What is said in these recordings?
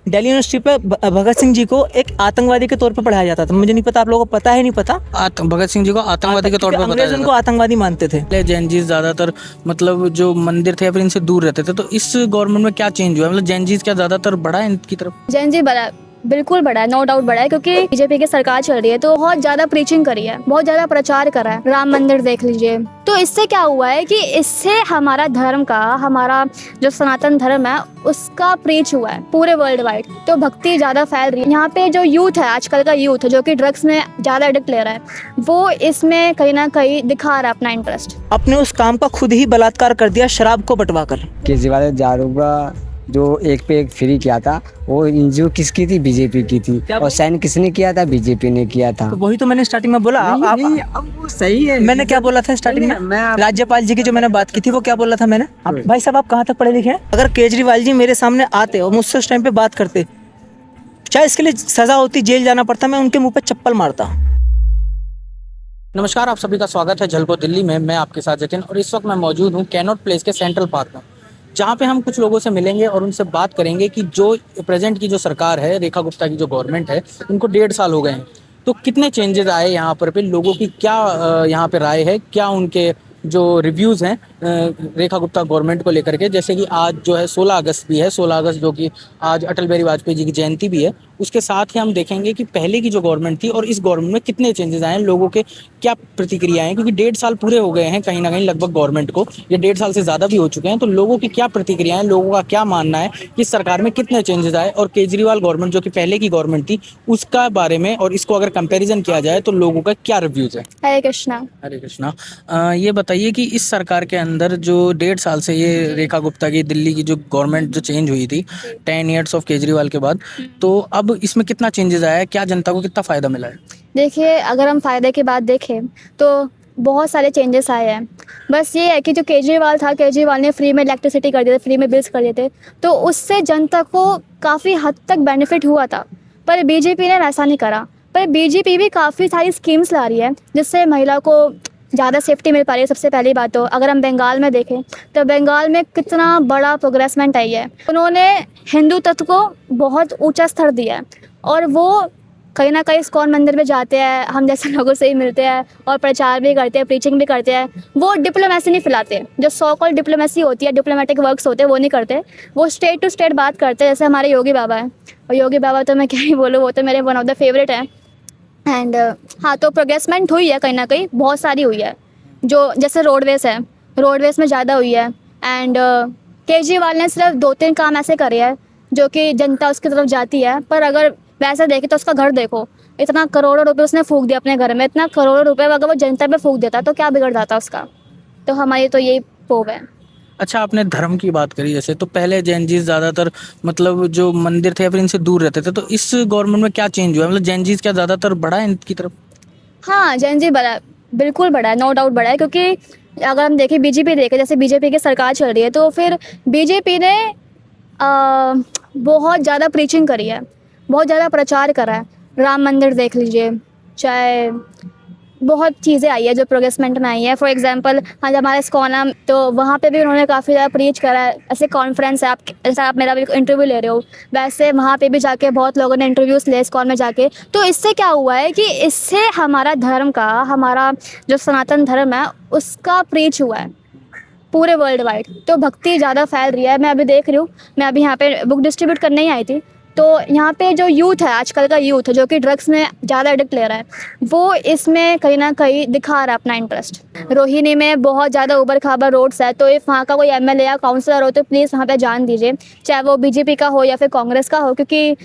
Delhi university पे भगत सिंह जी को एक आतंकवादी के तौर पे पढ़ाया जाता था। मुझे नहीं पता आप लोगों को पता है नहीं पता। भगत सिंह जी को आतंकवादी के तौर पर बताया अंग्रेज जाता उनको आतंकवादी मानते थे। है। जैन जी ज्यादातर मतलब जो मंदिर थे या फिर इनसे दूर रहते थे, तो इस गवर्नमेंट में क्या चेंज हुआ? मतलब जैन जी क्या ज्यादातर बढ़ा है इनकी तरफ? जैन जी बड़ा बिल्कुल बड़ा है, नो डाउट बड़ा है, क्योंकि बीजेपी की सरकार चल रही है तो बहुत ज्यादा प्रीचिंग करी है, बहुत ज्यादा प्रचार करा है। राम मंदिर देख लीजिए। तो इससे क्या हुआ है कि इससे हमारा धर्म का, हमारा जो सनातन धर्म है उसका प्रीच हुआ है पूरे वर्ल्ड वाइड। तो भक्ति ज्यादा फैल रही है। यहाँ पे जो यूथ है, आजकल का यूथ जो कि ड्रग्स में ज्यादा एडिक्ट ले रहा है, वो इसमें कहीं ना कहीं दिखा रहा है अपना इंटरेस्ट। अपने उस काम का खुद ही बलात्कार कर दिया शराब को बंटवा कर। केजरीवाल ने दारूगा जो एक पे एक फ्री किया था, वो एनजीओ किसकी थी? बीजेपी की थी। और साइन किसने किया था? बीजेपी ने किया था। तो वही तो मैंने स्टार्टिंग में बोला। अब वो सही है। मैंने क्या बोला था स्टार्टिंग में? राज्यपाल जी की जो मैंने बात की थी वो क्या बोला था मैंने? भाई साहब आप कहाँ तक पढ़े लिखे हैं? अगर केजरीवाल जी मेरे सामने आते और मुझसे उस टाइम पे बात करते, चाहे इसके लिए सजा होती, जेल जाना पड़ता, मैं उनके मुंह पे चप्पल मारता। नमस्कार, आप सभी का स्वागत है झलको दिल्ली में। मैं आपके साथ जतिन और इस वक्त मैं मौजूद हूँ कैनॉट प्लेस के सेंट्रल पार्क में, जहाँ पे हम कुछ लोगों से मिलेंगे और उनसे बात करेंगे कि जो प्रेजेंट की जो सरकार है, रेखा गुप्ता की जो गवर्नमेंट है, उनको 1.5 साल हो गए हैं, तो कितने चेंजेस आए यहाँ पर पे, लोगों की क्या यहाँ पे राय है, क्या उनके जो रिव्यूज़ हैं रेखा गुप्ता गवर्नमेंट को लेकर के। जैसे कि आज जो है 16 अगस्त भी है, 16 अगस्त जो कि आज अटल बिहारी वाजपेयी जी की जयंती भी है। उसके साथ ही हम देखेंगे कि पहले की जो गवर्नमेंट थी और इस गवर्नमेंट में कितने चेंजेस आए हैं, लोगों के क्या प्रतिक्रियाएं हैं, क्योंकि 1.5 साल पूरे हो गए हैं कहीं ना कहीं लगभग गवर्नमेंट को, ये 1.5 साल से ज़्यादा भी हो चुके हैं। तो लोगों की क्या प्रतिक्रियाएं, लोगों का क्या मानना है कि सरकार में कितने चेंजेस आए, और केजरीवाल गवर्नमेंट जो कि पहले की गवर्नमेंट थी उसका बारे में, और इसको अगर कंपेरिजन किया जाए तो लोगों का क्या रिव्यूज़ है। हरे कृष्णा। हरे कृष्णा। ये बताइए कि इस सरकार के अंदर जो 1.5 साल से ये रेखा गुप्ता की दिल्ली की जो गवर्नमेंट जो चेंज हुई थी 10 ईयर्स ऑफ केजरीवाल के बाद, तो अब इसमें कितना चेंजेस आया है, क्या जनता को कितना फ़ायदा मिला है? देखिए, अगर हम फायदे की बात देखें तो बहुत सारे चेंजेस आए हैं। बस ये है कि जो केजरीवाल था, केजरीवाल ने फ्री में इलेक्ट्रिसिटी कर दिया था, फ्री में बिल्स कर दिए थे, तो उससे जनता को काफ़ी हद तक बेनिफिट हुआ था। पर बीजेपी ने वैसा नहीं करा। पर बीजेपी भी काफ़ी सारी स्कीम्स ला रही है जिससे महिला को ज़्यादा सेफ्टी मिल पा रही है। सबसे पहली बात तो अगर हम बंगाल में देखें तो बंगाल में कितना बड़ा प्रोग्रेसमेंट आई है। उन्होंने हिंदू तत्व को बहुत ऊंचा स्तर दिया है, और वो कहीं ना कहीं इस्कॉन मंदिर में जाते हैं, हम जैसे लोगों से ही मिलते हैं और प्रचार भी करते हैं, प्रीचिंग भी करते हैं। वो डिप्लोमेसी नहीं फैलाते, जो सो कॉल्ड डिप्लोमेसी होती है, डिप्लोमेटिक वर्क्स होते हैं, वो नहीं करते। वो स्टेट टू स्टेट बात करते हैं, जैसे हमारे योगी बाबा हैं। और योगी बाबा तो मैं क्या ही बोलूँ, वो तो मेरे वन ऑफ द फेवरेट हैं। एंड हाँ, तो प्रोग्रेसमेंट हुई है, कहीं ना कहीं बहुत सारी हुई है। जो जैसे रोडवेज़ है, रोडवेज़ में ज़्यादा हुई है। एंड केजरीवाल ने सिर्फ 2-3 काम ऐसे करे हैं जो कि जनता उसकी तरफ जाती है। पर अगर वैसे देखे तो उसका घर देखो, इतना करोड़ों रुपए उसने फूंक दिया अपने घर में। इतना करोड़ों रुपए अगर वो जनता पे फूंक देता तो क्या बिगड़ जाता उसका। तो हमारी तो यही पोव है। अच्छा, आपने धर्म की बात करी, जैसे तो पहले जैन जी ज़्यादातर मतलब जो मंदिर थे या फिर इनसे दूर रहते थे, तो इस गवर्नमेंट में क्या चेंज हुआ? मतलब जैन जी क्या ज़्यादातर बढ़ा है इनकी तरफ? हाँ, जैन जी बड़ा बिल्कुल बड़ा है, नो डाउट बड़ा है, क्योंकि अगर हम देखें बीजेपी देखें, जैसे बीजेपी की सरकार चल रही है तो फिर बीजेपी ने बहुत ज़्यादा प्रीचिंग करी है, बहुत ज़्यादा प्रचार करा है। राम मंदिर देख लीजिए, चाहे बहुत चीज़ें आई है जो प्रोग्रेसमेंट में आई है। फॉर एग्जांपल आज हमारे इस्कॉन, तो वहाँ पे भी उन्होंने काफ़ी ज़्यादा प्रीच करा है। ऐसे कॉन्फ्रेंस है, आप जैसे आप मेरा भी इंटरव्यू ले रहे हो, वैसे वहाँ पे भी जाके बहुत लोगों ने इंटरव्यूज़ लिए इस्कॉन में जाके। तो इससे क्या हुआ है कि इससे हमारा धर्म का, हमारा जो सनातन धर्म है उसका प्रीच हुआ है पूरे वर्ल्ड वाइड। तो भक्ति ज़्यादा फैल रही है। मैं अभी देख रही हूँ, मैं अभी यहाँ पे बुक डिस्ट्रीब्यूट करने ही आई थी, तो यहाँ पे जो यूथ है, आजकल का यूथ जो कि ड्रग्स में ज़्यादा एडिक्ट ले रहा है, वो इसमें कहीं ना कहीं दिखा रहा है अपना इंटरेस्ट। रोहिणी में बहुत ज़्यादा उबड़ खाबड़ रोड्स है, तो इफ़ वहाँ का कोई एमएलए या काउंसलर हो तो प्लीज़ वहाँ पे जान दीजिए, चाहे वो बीजेपी का हो या फिर कांग्रेस का हो, क्योंकि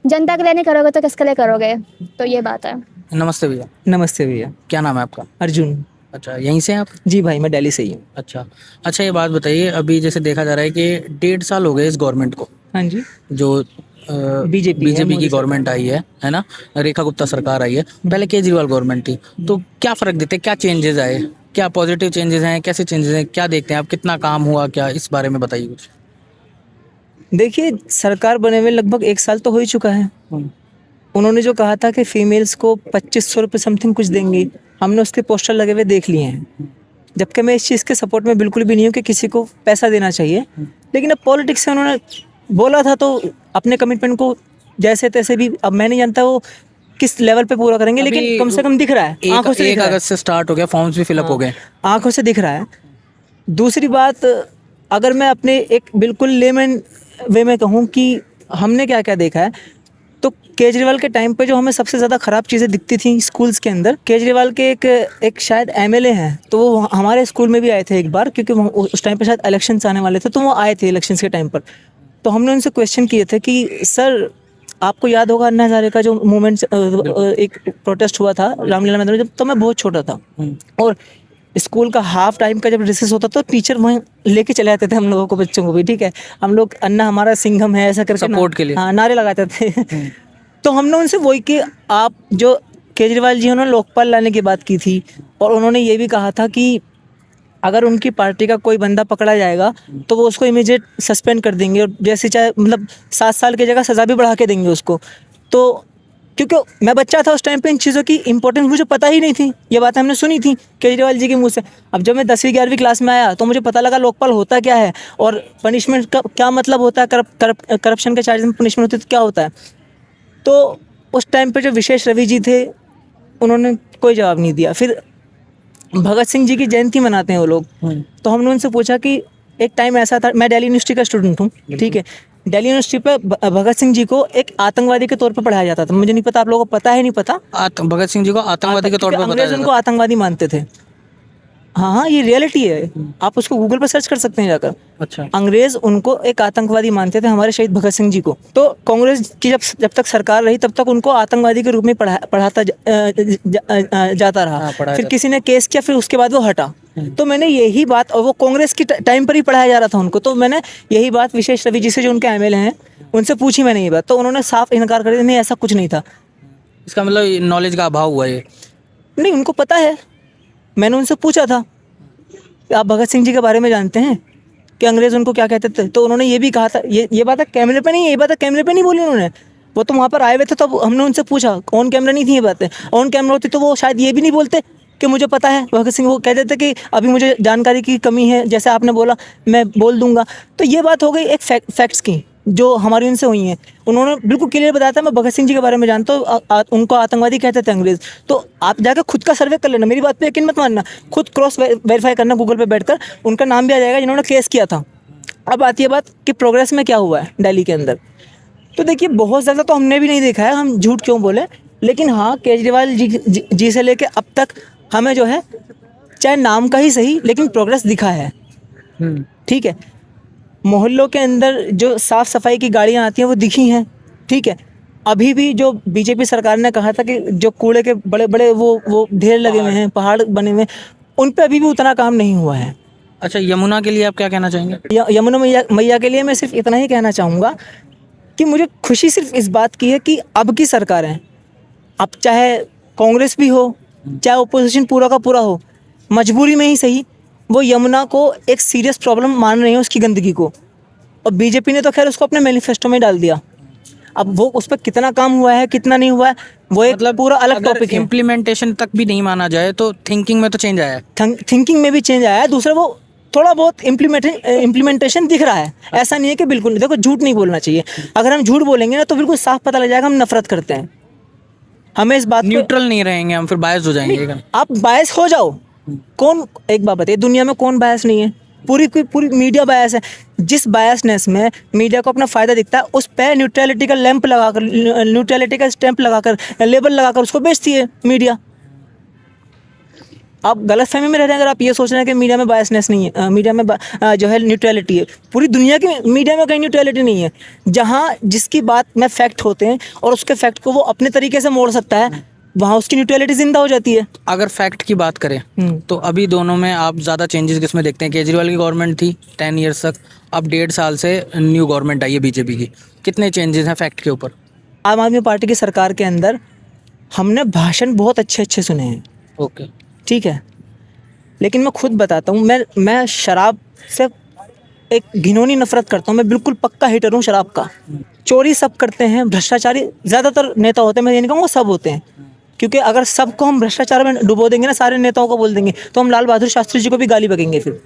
जनता के लिए नहीं करोगे तो किसके लिए करोगे। तो ये बात है। नमस्ते भैया। नमस्ते भैया। क्या नाम है आपका? अर्जुन। अच्छा, यहीं से हैं आप? जी भाई, मैं दिल्ली से ही हूँ। अच्छा, ये बात बताइए, अभी जैसे देखा जा रहा है कि 1.5 साल हो गए इस गवर्नमेंट को, हाँ जी। जो बीजेपी की गवर्नमेंट आई है ना, रेखा गुप्ता सरकार आई है। पहले केजरीवाल गवर्नमेंट थी, तो क्या फ़र्क देते, क्या चेंजेस आए, क्या पॉजिटिव चेंजेस हैं, कैसे चेंजेस हैं, क्या देखते हैं आप, कितना काम हुआ, क्या इस बारे में बताइए कुछ। देखिए, सरकार बने हुए लगभग 1 साल तो हो ही चुका है। उन्होंने जो कहा था कि फीमेल्स को 2500 रुपये समथिंग कुछ देंगी, हमने उसके पोस्टर लगे हुए देख लिए हैं। जबकि मैं इस चीज़ के सपोर्ट में बिल्कुल भी नहीं हूँ कि किसी को पैसा देना चाहिए, लेकिन अब पॉलिटिक्स से उन्होंने बोला था तो अपने कमिटमेंट को जैसे तैसे भी, अब मैं नहीं जानता वो किस लेवल पे पूरा करेंगे, लेकिन अभी कम से कम दिख रहा है, आंखों से दिख एक रहा है, अगस्त से स्टार्ट हो गया, फॉर्म्स भी फिलअप हो गए। आंखों से दिख रहा है। दूसरी बात, अगर मैं अपने एक बिल्कुल लेमन वे में कहूँ कि हमने क्या क्या देखा है, तो केजरीवाल के टाइम पे जो हमें सबसे ज़्यादा ख़राब चीज़ें दिखती थी स्कूल्स के अंदर, केजरीवाल के एक शायद एमएलए हैं, तो वो हमारे स्कूल में भी आए थे एक बार, क्योंकि उस टाइम पे शायद इलेक्शंस आने वाले थे, तो वो आए थे इलेक्शंस के टाइम पर। तो हमने उनसे क्वेश्चन किए थे कि सर, आपको याद होगा अन्ना हज़ारे का जो मूवमेंट, एक प्रोटेस्ट हुआ था रामलीला मैदान में, जब तो मैं बहुत छोटा था, और स्कूल का हाफ टाइम का जब रिसेस होता तो टीचर वहीं लेके चले आते थे हम लोगों को, बच्चों को भी, ठीक है, हम लोग अन्ना हमारा सिंघम है ऐसा करके सपोर्ट के लिए, हाँ, नारे लगाते थे। तो हमने उनसे वही कि आप जो केजरीवाल जी उन्होंने लोकपाल लाने की बात की थी, और उन्होंने ये भी कहा था कि अगर उनकी पार्टी का कोई बंदा पकड़ा जाएगा तो वो उसको इमीडिएट सस्पेंड कर देंगे, और जैसे चाहे मतलब 7 साल की जगह सज़ा भी बढ़ा के देंगे उसको। तो क्योंकि मैं बच्चा था उस टाइम पे, इन चीज़ों की इंपॉर्टेंस मुझे पता ही नहीं थी, ये बातें हमने सुनी थी केजरीवाल जी के मुंह से। अब जब मैं 10वीं 11वीं क्लास में आया तो मुझे पता लगा लोकपाल होता क्या है, और पनिशमेंट का क्या मतलब होता है, करप्शन के चार्जेस में पनिशमेंट होती है तो क्या होता है। तो उस टाइम पे जो विशेष रवि जी थे उन्होंने कोई जवाब नहीं दिया। फिर भगत सिंह जी की जयंती मनाते हैं वो लोग, तो हमने उनसे पूछा कि एक टाइम ऐसा था, मैं दिल्ली यूनिवर्सिटी का स्टूडेंट हूँ, ठीक है, दिल्ली यूनिवर्सिटी पे भगत सिंह जी को एक आतंकवादी के तौर पे पढ़ाया जाता था। मुझे नहीं पता आप लोगों को पता है नहीं पता, भगत सिंह जी को आतंकवादी के तौर पर अंग्रेज उनको आतंकवादी मानते थे। हाँ हाँ, ये रियलिटी है, आप उसको गूगल पर सर्च कर सकते हैं जाकर। अच्छा, अंग्रेज उनको एक आतंकवादी मानते थे, हमारे शहीद भगत सिंह जी को। तो कांग्रेस की जब तक सरकार रही तब तक उनको आतंकवादी के रूप में पढ़ाता जाता रहा। फिर किसी ने केस किया, फिर उसके बाद वो हटा। तो मैंने यही बात, और वो कांग्रेस की टाइम पर ही पढ़ाया जा रहा था उनको, तो मैंने यही बात विशेष रवि जी से, जो उनके एमएलए हैं, उनसे पूछी मैंने ये बात, तो उन्होंने साफ इनकार कर दिया, नहीं ऐसा कुछ नहीं था। इसका मतलब नॉलेज का अभाव हुआ ये? नहीं, उनको पता है। मैंने उनसे पूछा था कि आप भगत सिंह जी के बारे में जानते हैं कि अंग्रेज उनको क्या कहते थे, तो उन्होंने ये भी कहा था, ये बात कैमरे पे नहीं है, ये बात कैमरे पे नहीं बोली उन्होंने, वो तो वहाँ पर आए हुए थे, तो हमने उनसे पूछा, ऑन कैमरा नहीं थी ये बातें, ऑन कैमरा होती तो वो शायद ये भी नहीं बोलते कि मुझे पता है भगत सिंह, वो कहते थे कि अभी मुझे जानकारी की कमी है, जैसे आपने बोला मैं बोल दूंगा। तो ये बात हो गई एक फैक्ट्स की जो हमारी उनसे हुई हैं। उन्होंने बिल्कुल क्लियर बताया था मैं भगत सिंह जी के बारे में जानता हूँ, उनको आतंकवादी कहते थे अंग्रेज। तो आप जाकर खुद का सर्वे कर लेना, मेरी बात पे यकीन मत मानना, खुद क्रॉस वेरीफाई करना गूगल पे बैठकर, उनका नाम भी आ जाएगा जिन्होंने केस किया था। अब आती है बात कि प्रोग्रेस में क्या हुआ है दिल्ली के अंदर। तो देखिए, बहुत ज़्यादा तो हमने भी नहीं देखा है, हम झूठ क्यों बोले, लेकिन हाँ, केजरीवाल जी से लेके अब तक हमें जो है, चाहे नाम का ही सही, लेकिन प्रोग्रेस दिखा है। ठीक है, मोहल्लों के अंदर जो साफ़ सफाई की गाड़ियाँ आती हैं वो दिखी हैं, ठीक है। अभी भी जो बीजेपी सरकार ने कहा था कि जो कूड़े के बड़े बड़े वो ढेर लगे हुए हैं, पहाड़ बने हुए हैं, उन पे अभी भी उतना काम नहीं हुआ है। अच्छा, यमुना के लिए आप क्या कहना चाहेंगे? यमुना मैया के लिए मैं सिर्फ इतना ही कहना चाहूँगा कि मुझे खुशी सिर्फ इस बात की है कि अब की सरकारें, अब चाहे कांग्रेस भी हो, चाहे ओपोजिशन पूरा का पूरा हो, मजबूरी में ही सही, वो यमुना को एक सीरियस प्रॉब्लम मान रही है, उसकी गंदगी को। और बीजेपी ने तो खैर उसको अपने मैनिफेस्टो में डाल दिया। अब वो उस पर कितना काम हुआ है, कितना नहीं हुआ है, वो एक मतलब पूरा अलग टॉपिक है। इम्प्लीमेंटेशन तक भी नहीं माना जाए तो थिंकिंग में तो चेंज आया है, थिंकिंग में भी चेंज आया है। दूसरा, वो थोड़ा बहुत इम्प्लीमेंटेशन दिख रहा है, ऐसा नहीं है कि बिल्कुल नहीं। देखो, झूठ नहीं बोलना चाहिए, अगर हम झूठ बोलेंगे ना तो बिल्कुल साफ पता लग जाएगा हम नफरत करते हैं। हमें इस बात, न्यूट्रल नहीं रहेंगे हम, फिर बायस हो जाएंगे। आप बायस हो जाओ, कौन, एक बात बताइए, दुनिया में कौन बायस नहीं है? पूरी मीडिया बायस है। जिस बायसनेस में मीडिया को अपना फ़ायदा दिखता है, उस पर न्यूट्रलिटी का लैंप लगाकर, न्यूट्रलिटी का स्टैंप लगाकर, लेबल लगाकर उसको बेचती है मीडिया। आप गलत फहमी में रह रहे हैं अगर आप ये सोच रहे हैं कि मीडिया में बायसनेस नहीं है, मीडिया में जो है न्यूट्रलिटी है। पूरी दुनिया की मीडिया में कहीं न्यूट्रलिटी नहीं है। जहाँ जिसकी बात में फैक्ट होते हैं और उसके फैक्ट को वो अपने तरीके से मोड़ सकता है, वहाँ उसकी न्यूट्रलिटी जिंदा हो जाती है। अगर फैक्ट की बात करें तो अभी दोनों में आप ज़्यादा चेंजेस किसमें देखते हैं? केजरीवाल की गवर्नमेंट थी 10 ईयर्स तक, अब 1.5 साल से न्यू गवर्नमेंट आई है बीजेपी की, कितने चेंजेस हैं फैक्ट के ऊपर? आम आदमी पार्टी की सरकार के अंदर हमने भाषण बहुत अच्छे सुने हैं, ओके, ठीक है, लेकिन मैं खुद बताता हूँ, मैं शराब से एक घिनौनी नफरत करता हूँ। मैं बिल्कुल पक्का हिटर हूँ शराब का। चोरी सब करते हैं, भ्रष्टाचारी ज़्यादातर नेता होते हैं, मैं ये नहीं कहूँगा सब होते हैं, क्योंकि अगर सबको हम भ्रष्टाचार में डुबो देंगे ना, सारे नेताओं को बोल देंगे, तो हम लाल बहादुर शास्त्री जी को भी गाली बकेंगे। फिर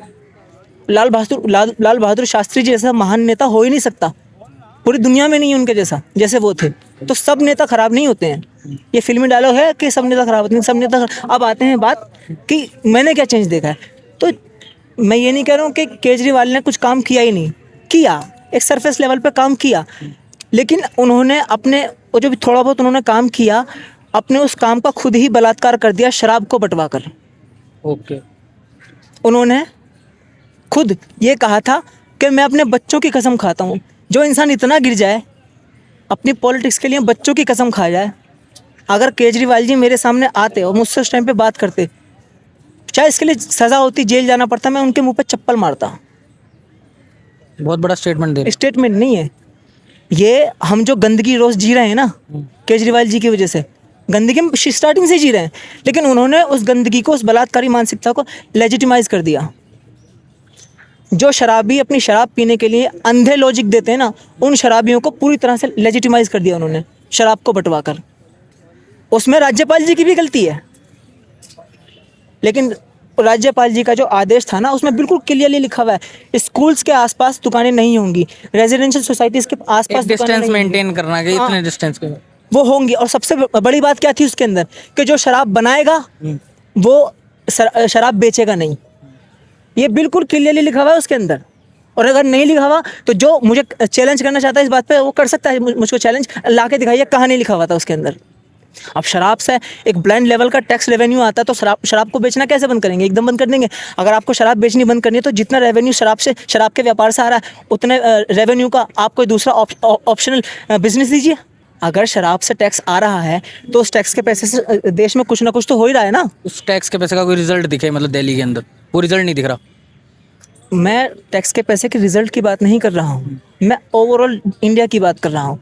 लाल बहादुर शास्त्री जी जैसा महान नेता हो ही नहीं सकता। पूरी दुनिया में नहीं है उनके जैसा जैसे वो थे। तो सब नेता खराब नहीं होते हैं, ये फिल्मी डायलॉग है कि सब नेता खराब होते हैं, सब नेता अब आते हैं बात कि मैंने क्या चेंज देखा है। तो मैं ये नहीं कह रहा हूँ कि केजरीवाल ने कुछ काम किया ही नहीं, किया, एक सरफेस लेवल पे काम किया, लेकिन उन्होंने अपने वो जो भी थोड़ा बहुत उन्होंने काम किया, अपने उस काम का खुद ही बलात्कार कर दिया शराब को बंटवा कर। ओके। उन्होंने खुद ये कहा था कि मैं अपने बच्चों की कसम खाता हूँ। जो इंसान इतना गिर जाए अपनी पॉलिटिक्स के लिए, बच्चों की कसम खा जाए, अगर केजरीवाल जी मेरे सामने आते और मुझसे उस टाइम पे बात करते, चाहे इसके लिए सज़ा होती, जेल जाना पड़ता, मैं उनके मुंह पे चप्पल मारता। बहुत बड़ा स्टेटमेंट दे रहे स्टेटमेंट नहीं है ये, हम जो गंदगी रोज़ जी रहे हैं ना केजरीवाल जी की वजह से, गंदगी हम स्टार्टिंग से जी रहे हैं, लेकिन उन्होंने उस गंदगी को, उस बलात्कारी मानसिकता को लेजिटिमाइज कर दिया। जो शराबी अपनी शराब पीने के लिए अंधे लॉजिक देते हैं ना, उन शराबियों को पूरी तरह से लेजिटिमाइज कर दिया उन्होंने शराब को बंटवा कर। उसमें राज्यपाल जी की भी गलती है, लेकिन राज्यपाल जी का जो आदेश था ना, उसमें बिल्कुल क्लियरली लिखा हुआ है स्कूल्स के आसपास दुकानें नहीं होंगी, रेजिडेंशियल सोसाइटीज़ के आसपास डिस्टेंस मेंटेन करना है, इतने डिस्टेंस के वो होंगी। और सबसे बड़ी बात क्या थी उसके अंदर, कि जो शराब बनाएगा वो शराब बेचेगा नहीं, ये बिल्कुल क्लियरली लिखा हुआ है उसके अंदर। और अगर नहीं लिखा हुआ तो जो मुझे चैलेंज करना चाहता है इस बात पे वो कर सकता है, मुझको चैलेंज ला के दिखाइए कहाँ नहीं लिखा हुआ था उसके अंदर। अब शराब से एक ब्लाइंड लेवल का टैक्स रेवेन्यू आता है, तो शराब को बेचना कैसे बंद करेंगे? एकदम बंद कर देंगे। अगर आपको शराब बेचनी बंद करनी है तो जितना रेवेन्यू शराब के व्यापार से आ रहा है, उतने रेवेन्यू का आप कोई दूसरा ऑप्शनल बिजनेस दीजिए। अगर शराब से टैक्स आ रहा है तो उस टैक्स के पैसे से देश में कुछ ना कुछ तो हो ही रहा है ना। उस टैक्स के पैसे का कोई रिजल्ट दिखे, मतलब दिल्ली के अंदर वो रिजल्ट नहीं दिख रहा। मैं टैक्स के पैसे के रिजल्ट की बात नहीं कर रहा हूँ, मैं ओवरऑल इंडिया की बात कर रहा हूँ।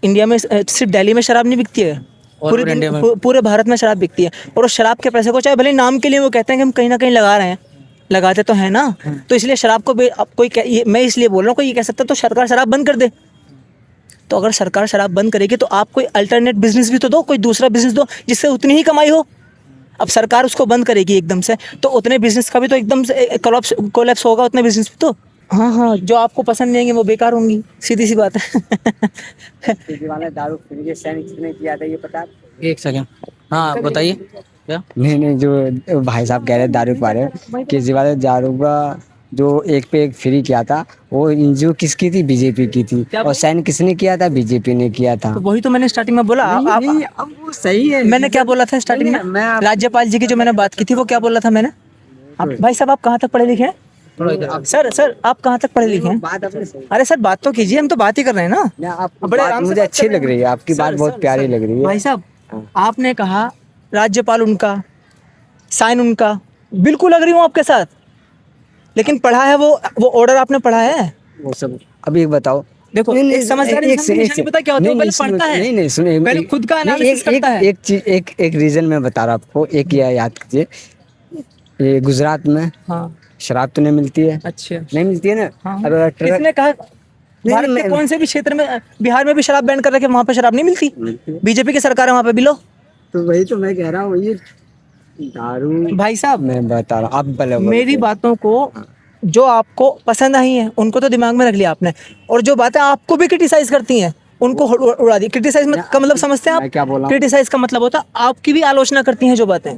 इंडिया में सिर्फ दिल्ली में शराब नहीं बिकती है, पूरे भारत में शराब बिकती है। और उस शराब के पैसे को चाहे भले नाम के लिए वो कहते हैं कि हम कहीं ना कहीं लगा रहे हैं, लगाते तो है ना। तो इसलिए शराब को मैं इसलिए बोल रहा हूँ, कोई ये कह सकता है तो सरकार शराब बंद कर दे। तो अगर सरकार शराब बंद करेगी तो आप कोई अल्टरनेट बिजनेस भी तो दो, कोई दूसरा बिजनेस दो जिससे उतनी ही कमाई हो। अब सरकार उसको बंद करेगी एकदम से तो उतने बिजनेस का भी तो एकदम से कोलैप्स होगा, उतने बिजनेस भी तो। हाँ, जो आपको पसंद नहीं आएंगे वो बेकार होंगी, सीधी सी बात है। दारू फ्री साइन किसने किया था ये पता है? एक सेकंड, हाँ बताइए क्या? नहीं, जो भाई साहब कह रहे दारू के बारे में, केजरीवाल ने दारू का जो एक पे एक फ्री किया था, वो एनजीओ किसकी थी? बीजेपी की थी। और साइन किसने किया था? बीजेपी ने किया था। तो वही तो मैंने स्टार्टिंग में बोला। अब वो सही है। मैंने क्या बोला था स्टार्टिंग में? राज्यपाल जी की जो मैंने बात की थी वो क्या बोला था मैंने? भाई साहब आप कहाँ तक पढ़े लिखे हैं? सर आप कहाँ तक पढ़े लिखे हैं? अरे सर बात तो कीजिए, हम तो बात ही कर रहे हैं ना। बड़े मुझे अच्छी लग रही है आपकी बात, बहुत प्यारी लग रही है। भाई साहब आपने कहा राज्यपाल उनका, साइन उनका, बिल्कुल अग्री हूँ आपके साथ, लेकिन पढ़ा है वो ऑर्डर आपने पढ़ा है वो सब। अभी एक बताओ, देखो एक समझदार इंसान को पता क्या होता है, पहले पढ़ता है। नहीं सुनिए, पहले खुद का एनालिसिस करता है। एक चीज, एक रीजन मैं बता रहा आपको, एक ये याद कीजिए, ये गुजरात में शराब तो नहीं मिलती है। अच्छा, नहीं मिलती है ना। हाँ। किसने कहा? भारत के कौन से भी क्षेत्र में, बिहार में भी शराब बैन कर रखे, वहाँ पे शराब नहीं मिलती? बीजेपी की सरकार है वहाँ पे भी लो। तो वही तो मैं कह रहा हूँ, ये दारू। भाई साहब मैं बता रहा हूँ, आप मेरी बातों को जो आपको पसंद आई हैं उनको तो दिमाग में रख लिया आपने, और जो बातें आपको भी क्रिटिसाइज करती हैं उनको उड़ा दी। क्रिटिसाइज का मतलब समझते हैं आप? क्या बोला? क्रिटिसाइज का मतलब होता है आपकी भी आलोचना करती हैं जो बातें।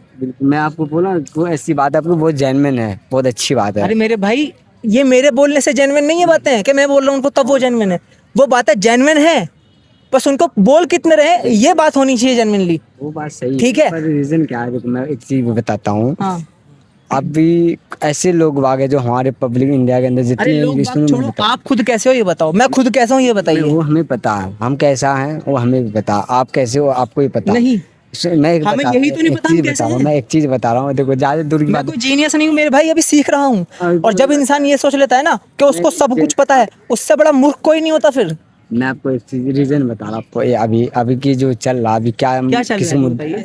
मैं आपको बोला वो ऐसी बात आपको बहुत जेन्युइन है, बहुत अच्छी बात है। अरे मेरे भाई, ये मेरे बोलने से जेन्युइन नहीं है बातें कि मैं बोल रहा हूँ उनको तब वो जेन्युइन है। वो बातें जेन्युइन है, बस उनको बोल कितने रहे ये बात होनी चाहिए जेन्युइनली। वो बात सही, ठीक है। रीजन क्या है, मैं एक चीज बताता हूँ। अभी ऐसे लोग वागे जो हमारे पब्लिक इंडिया के अंदर जितने, आप खुद कैसे हो ये बताओ, मैं खुद कैसा हूँ ये बताइए। वो हमें पता है, हम कैसा हैं वो हमें भी पता, आप कैसे हो आपको ही पता नहीं। मैं हमें यही तो नहीं पता हम कैसे हैं। मैं एक चीज बता रहा हूँ, देखो ज्यादा दूर की बात, मैं कोई जीनियस नहीं हूँ मेरे भाई, अभी सीख रहा हूँ। और जब इंसान ये सोच लेता है ना कि उसको सब कुछ पता है, उससे बड़ा मूर्ख कोई नहीं होता फिर। मैं आपको एक रीजन बता रहा हूँ आपको, अभी की जो चल रहा, अभी क्या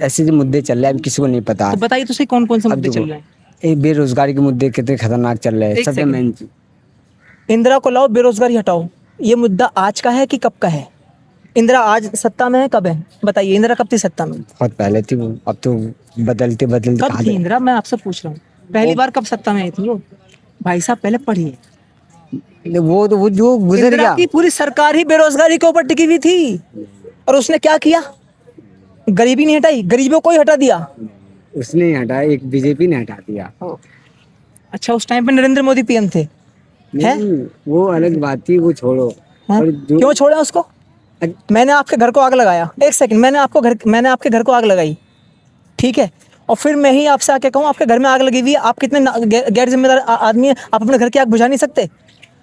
ऐसे जो मुद्दे चल रहे हैं, अभी किसी को नहीं पता। बताइए तो सही कौन कौन से मुद्दे चल रहे हैं? बेरोजगारी के मुद्दे कितने खतरनाक चल रहे हैं। सबसे मेन इंदिरा को लाओ, बेरोजगारी हटाओ, ये मुद्दा आज का है कि कब का है? इंदिरा आज सत्ता में है, कब है बताइए? इंदिरा कब थी सत्ता में? बहुत पहले थी वो, अब तो बदलते कब थी इंदिरा? मैं आपसे पूछ रहा हूँ पहली बार कब सत्ता में आई थी वो? भाई साहब पहले पढ़िए, वो तो वो जो गुजर इंदिरा गया, की पूरी सरकार ही बेरोजगारी के ऊपर टिकी हुई थी, और उसने क्या किया? गरीबी नहीं हटाई, गरीबों को ही हटा दिया। उसने ही हटाया, एक बीजेपी ने हटा दिया। अच्छा, उस टाइम पे नरेंद्र मोदी पीएम थे, हैं? नहीं, वो अलग बात थी, वो छोड़ो। हैं? और जो क्यों छोड़ा उसको? मैंने आपके घर को आग लगाया, एक सेकंड, मैंने आपके घर को आग लगाई, ठीक है, और फिर मैं ही आपसे आके कहूँ आपके घर में आग लगी हुई है, आप कितने गैर जिम्मेदार आदमी है, आप अपने घर की आग बुझा नहीं सकते?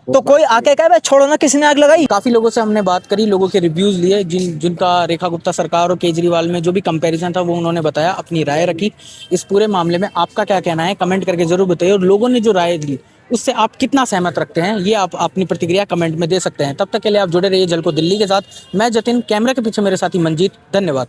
तो कोई आके कहे भाई छोड़ो ना, किसी ने आग लगाई? काफ़ी लोगों से हमने बात करी, लोगों के रिव्यूज़ लिए, जिनका रेखा गुप्ता सरकार और केजरीवाल में जो भी कंपैरिजन था वो उन्होंने बताया, अपनी राय रखी। इस पूरे मामले में आपका क्या कहना है, कमेंट करके ज़रूर बताइए, और लोगों ने जो राय दी उससे आप कितना सहमत रखते हैं, ये आप अपनी प्रतिक्रिया कमेंट में दे सकते हैं। तब तक के लिए आप जुड़े रहिए झलको दिल्ली के साथ। मैं जतिन, कैमरा के पीछे मेरे साथी मंजीत। धन्यवाद।